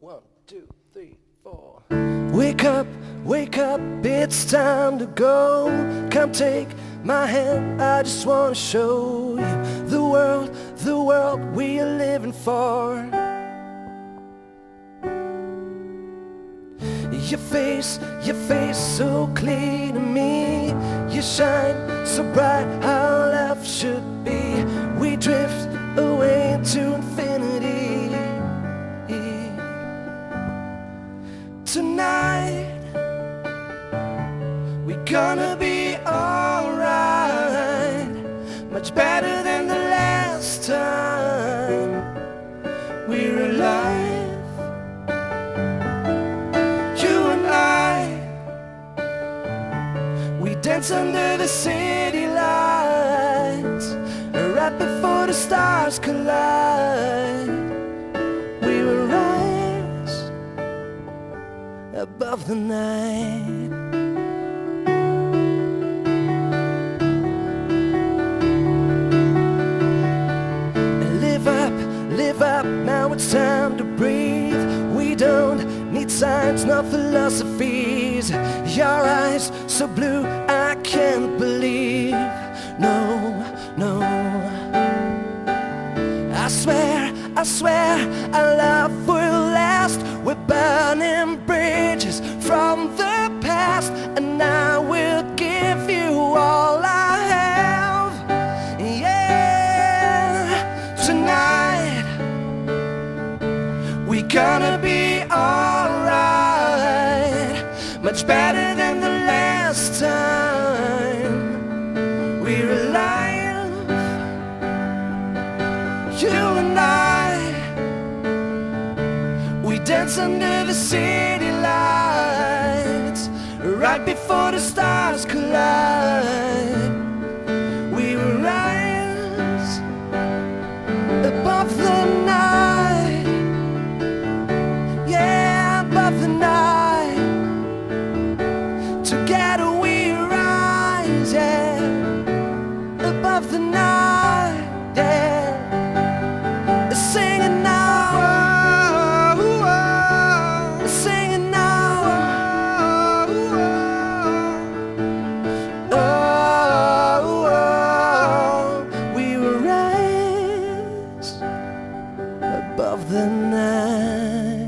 1, 2, 3, 4. Wake up, it's time to go. Come take my hand, I just wanna show you the world we are living for. Your face so clear to me. You shine so bright, how life should be. We drift away into infinity. Tonight we're gonna be alright, much better than the last time. We're alive, you and I. We dance under the city lights, right before the stars collide. We will rise above the night. Live up, now it's time to breathe. We don't need science nor philosophies. Your eyes so blue, I can't believe. No, I swear our love will last. We're burning bridges from the past, and I will give you all I have. Yeah, tonight we're gonna be alright, much better than the last time. We're alive, you and I. We dance under the city lights, right before the stars collide. We will rise above the night. Yeah, above the night. Together we rise, yeah, above the night, yeah. Singing now, singing now, we will rise above the night.